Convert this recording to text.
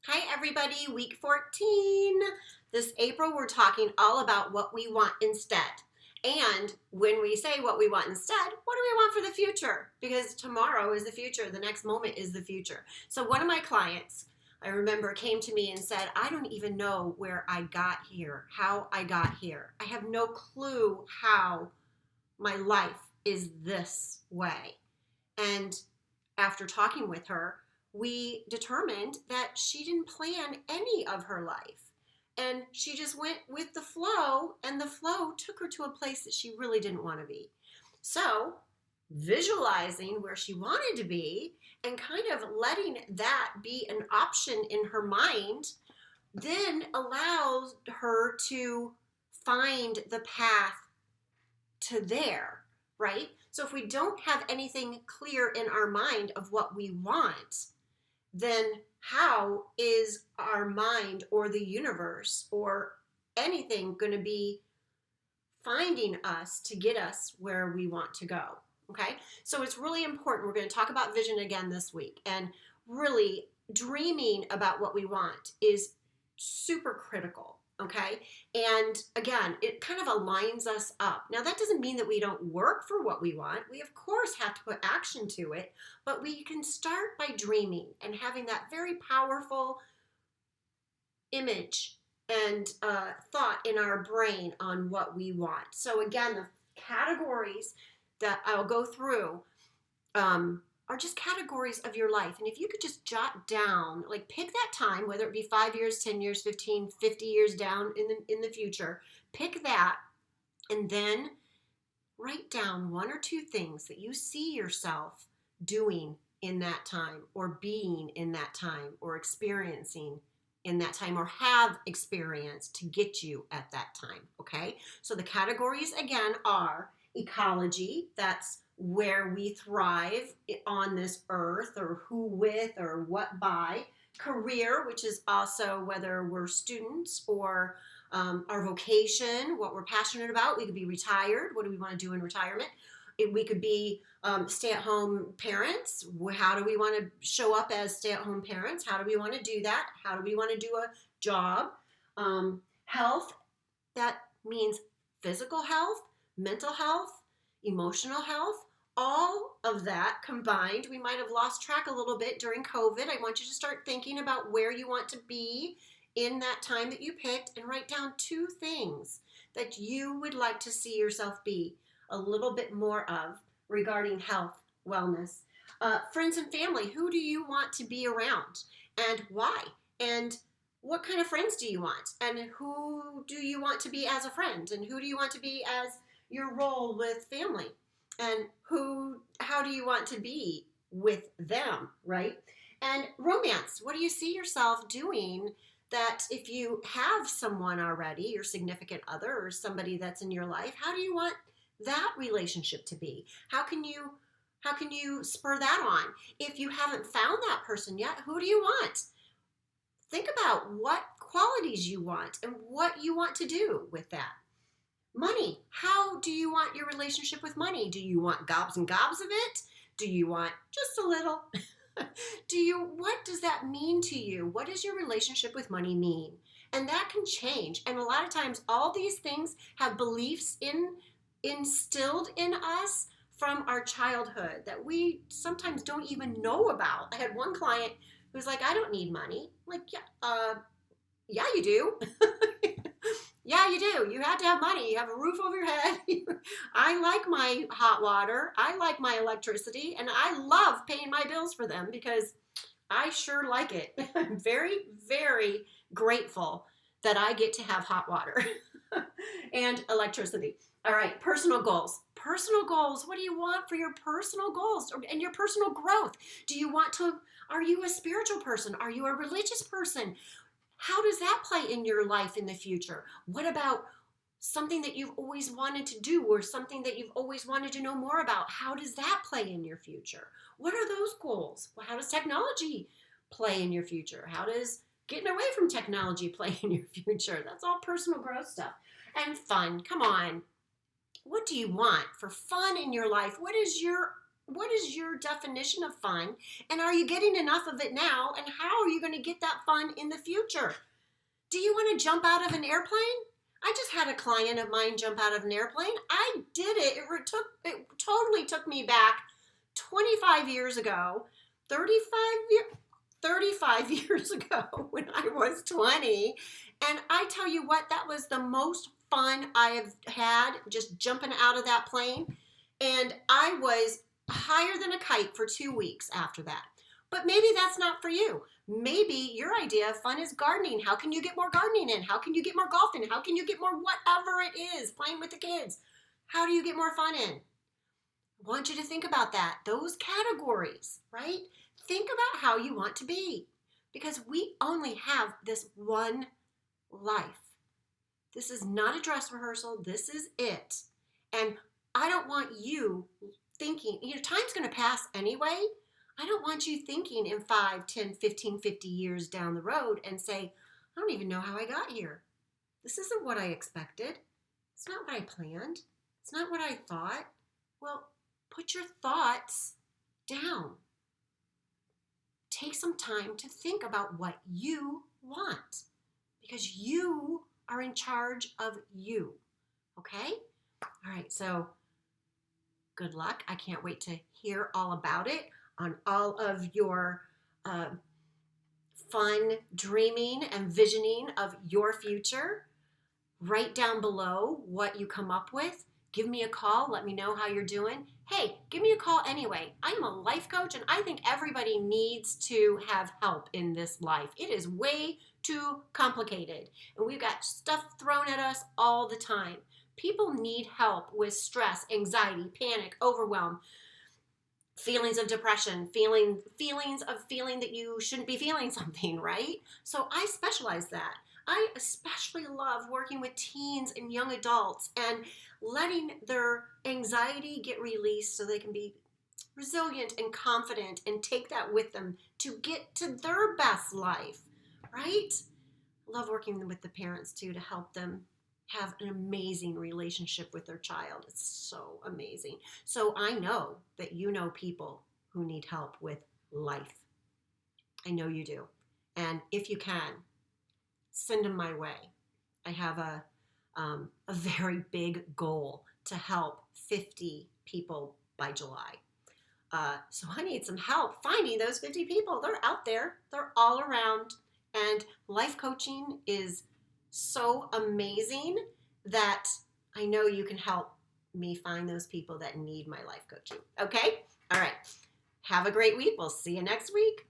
Hi, everybody. Week 14. This April, we're talking all about what we want instead. And when we say what we want instead, what do we want for the future? Because tomorrow is the future. The next moment is the future. So, one of my clients, I remember, came to me and said, I don't even know where I got here, how I got here. I have no clue how my life is this way. And after talking with her, we determined that she didn't plan any of her life. And she just went with the flow, and the flow took her to a place that she really didn't want to be. So, visualizing where she wanted to be and kind of letting that be an option in her mind then allows her to find the path to there, right? So if we don't have anything clear in our mind of what we want, then how is our mind or the universe or anything going to be finding us to get us where we want to go? Okay, so it's really important. We're going to talk about vision again this week, and really dreaming about what we want is super critical. Okay, and again, it kind of aligns us up. Now, that doesn't mean that we don't work for what we want. We, of course, have to put action to it, but we can start by dreaming and having that very powerful image and thought in our brain on what we want. So, again, the categories that I'll go through are just categories of your life. And if you could just jot down, like pick that time, whether it be 5 years, 10 years, 15, 50 years down in the future, pick that, and then write down one or two things that you see yourself doing in that time, or being in that time, or experiencing in that time, or have experienced to get you at that time. Okay, so the categories again are ecology, that's where we thrive on this earth, or who with, or what by. Career, which is also whether we're students or our vocation, what we're passionate about. We could be retired. What do we want to do in retirement? We could be stay-at-home parents. How do we want to show up as stay-at-home parents? How do we want to do that? How do we want to do a job? Health, that means physical health, mental health, emotional health, all of that combined. We might have lost track a little bit during COVID. I want you to start thinking about where you want to be in that time that you picked, and write down two things that you would like to see yourself be a little bit more of regarding health, wellness. Friends and family, who do you want to be around and why? And what kind of friends do you want? And who do you want to be as a friend? And who do you want to be as your role with family? And how do you want to be with them, right? And romance, what do you see yourself doing that if you have someone already, your significant other or somebody that's in your life, how do you want that relationship to be? How can you spur that on? If you haven't found that person yet, who do you want? Think about what qualities you want and what you want to do with that. Money. How do you want your relationship with money? Do you want gobs and gobs of it? Do you want just a little? What does that mean to you? What does your relationship with money mean? And that can change. And a lot of times all these things have beliefs instilled in us from our childhood that we sometimes don't even know about. I had one client who's like, I don't need money. I'm like, yeah, you do. Yeah, you do. You have to have money. You have a roof over your head. I like my hot water. I like my electricity. And I love paying my bills for them because I sure like it. I'm very, very grateful that I get to have hot water and electricity. All right, personal goals. Personal goals. What do you want for your personal goals and your personal growth? Are you a spiritual person? Are you a religious person? How does that play in your life in the future? What about something that you've always wanted to do, or something that you've always wanted to know more about? How does that play in your future? What are those goals? Well, how does technology play in your future? How does getting away from technology play in your future? That's all personal growth stuff. And fun. Come on. What do you want for fun in your life? What is your what is your definition of fun? And are you getting enough of it now? And how are you going to get that fun in the future? Do you want to jump out of an airplane? I just had a client of mine jump out of an airplane. I did it. It totally took me back 25 years ago, 35 years ago when I was 20. And I tell you what, that was the most fun I have had, just jumping out of that plane. And I was higher than a kite for 2 weeks after that. But maybe that's not for you. Maybe your idea of fun is gardening. How can you get more gardening in? How can you get more golf in? How can you get more whatever it is, playing with the kids? How do you get more fun in? I want you to think about that. Those categories, right? Think about how you want to be, because we only have this one life. This is not a dress rehearsal. This is it. And I don't want you thinking, time's going to pass anyway. I don't want you thinking in 5, 10, 15, 50 years down the road and say, I don't even know how I got here. This isn't what I expected. It's not what I planned. It's not what I thought. Well, put your thoughts down. Take some time to think about what you want, because you are in charge of you. Okay? All right, so good luck. I can't wait to hear all about it, on all of your fun dreaming and visioning of your future. Write down below what you come up with. Give me a call. Let me know how you're doing. Hey, give me a call anyway. I'm a life coach, and I think everybody needs to have help in this life. It is way too complicated, and we've got stuff thrown at us all the time. People need help with stress, anxiety, panic, overwhelm, feelings of depression, feelings of feeling that you shouldn't be feeling something, right? So I specialize that. I especially love working with teens and young adults and letting their anxiety get released so they can be resilient and confident and take that with them to get to their best life, right? I love working with the parents too, to help them have an amazing relationship with their child. It's so amazing. So I know that you know people who need help with life. I know you do. And if you can, send them my way. I have a very big goal to help 50 people by July. So I need some help finding those 50 people. They're out there. They're all around. And life coaching is so amazing that I know you can help me find those people that need my life coaching. Okay? All right. Have a great week. We'll see you next week.